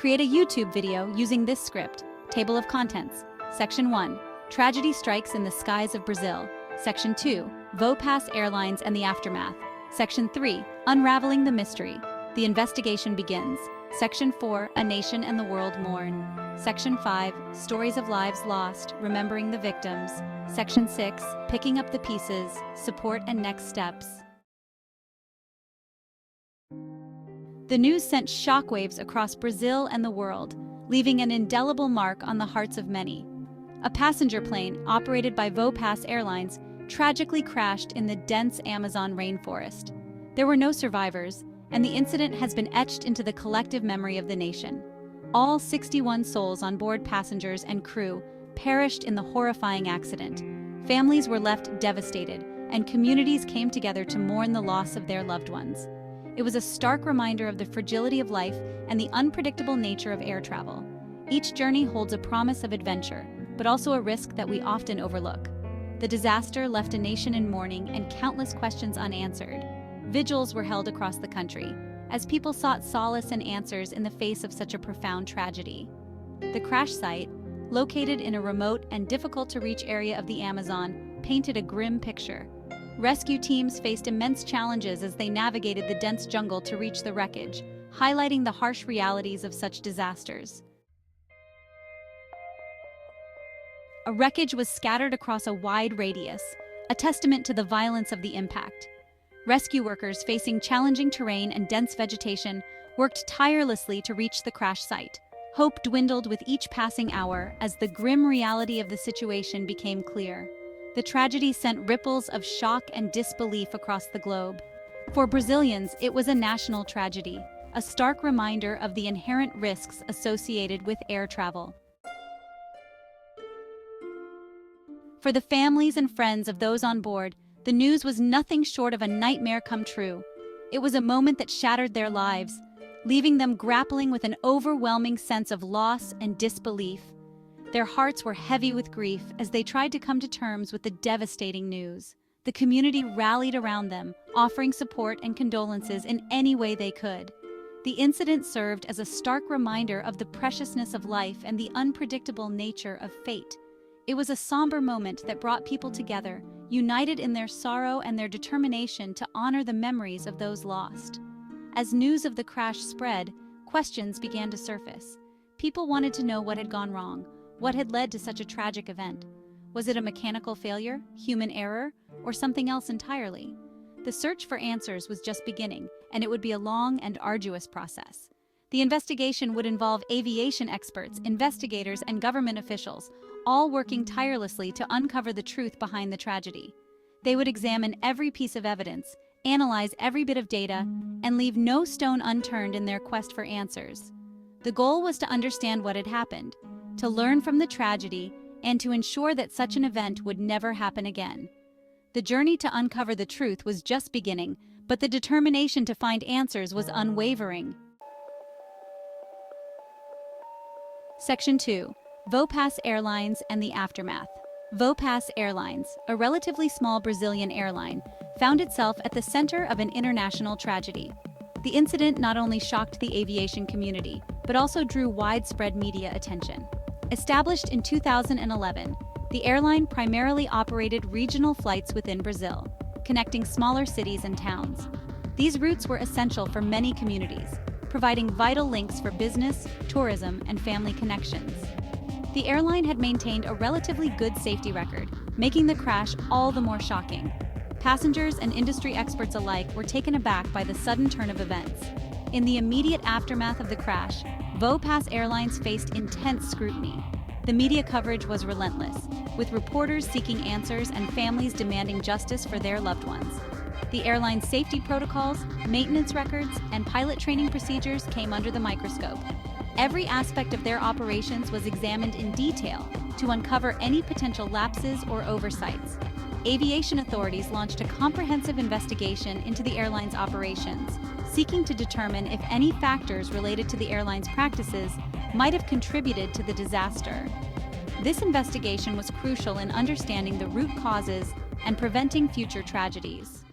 Create a YouTube video using this script. Table of contents. Section 1. Tragedy strikes in the skies of Brazil. Section 2. VoePass Airlines and the aftermath. Section 3. Unraveling the mystery. The investigation begins. Section 4. A nation and the world mourn. Section 5. Stories of lives lost, remembering the victims. Section 6. Picking up the pieces, support and next steps. The news sent shockwaves across Brazil and the world, leaving an indelible mark on the hearts of many. A passenger plane, operated by VoePass Airlines, tragically crashed in the dense Amazon rainforest. There were no survivors, and the incident has been etched into the collective memory of the nation. All 61 souls on board, passengers and crew, perished in the horrifying accident. Families were left devastated, and communities came together to mourn the loss of their loved ones. It was a stark reminder of the fragility of life and the unpredictable nature of air travel. Each journey holds a promise of adventure, but also a risk that we often overlook. The disaster left a nation in mourning and countless questions unanswered. Vigils were held across the country, as people sought solace and answers in the face of such a profound tragedy. The crash site, located in a remote and difficult-to-reach area of the Amazon, painted a grim picture. Rescue teams faced immense challenges as they navigated the dense jungle to reach the wreckage, highlighting the harsh realities of such disasters. A wreckage was scattered across a wide radius, a testament to the violence of the impact. Rescue workers facing challenging terrain and dense vegetation worked tirelessly to reach the crash site. Hope dwindled with each passing hour as the grim reality of the situation became clear. The tragedy sent ripples of shock and disbelief across the globe. For Brazilians, it was a national tragedy, a stark reminder of the inherent risks associated with air travel. For the families and friends of those on board, the news was nothing short of a nightmare come true. It was a moment that shattered their lives, leaving them grappling with an overwhelming sense of loss and disbelief. Their hearts were heavy with grief as they tried to come to terms with the devastating news. The community rallied around them, offering support and condolences in any way they could. The incident served as a stark reminder of the preciousness of life and the unpredictable nature of fate. It was a somber moment that brought people together, united in their sorrow and their determination to honor the memories of those lost. As news of the crash spread, questions began to surface. People wanted to know what had gone wrong. What had led to such a tragic event? Was it a mechanical failure, human error, or something else entirely? The search for answers was just beginning, and it would be a long and arduous process. The investigation would involve aviation experts, investigators, and government officials, all working tirelessly to uncover the truth behind the tragedy. They would examine every piece of evidence, analyze every bit of data, and leave no stone unturned in their quest for answers. The goal was to understand what had happened, to learn from the tragedy, and to ensure that such an event would never happen again. The journey to uncover the truth was just beginning, but the determination to find answers was unwavering. Section 2. VoePass Airlines and the aftermath. VoePass Airlines, a relatively small Brazilian airline, found itself at the center of an international tragedy. The incident not only shocked the aviation community, but also drew widespread media attention. Established in 2011, the airline primarily operated regional flights within Brazil, connecting smaller cities and towns. These routes were essential for many communities, providing vital links for business, tourism, and family connections. The airline had maintained a relatively good safety record, making the crash all the more shocking. Passengers and industry experts alike were taken aback by the sudden turn of events. In the immediate aftermath of the crash, VoePass Airlines faced intense scrutiny. The media coverage was relentless, with reporters seeking answers and families demanding justice for their loved ones. The airline's safety protocols, maintenance records, and pilot training procedures came under the microscope. Every aspect of their operations was examined in detail to uncover any potential lapses or oversights. Aviation authorities launched a comprehensive investigation into the airline's operations, seeking to determine if any factors related to the airline's practices might have contributed to the disaster. This investigation was crucial in understanding the root causes and preventing future tragedies.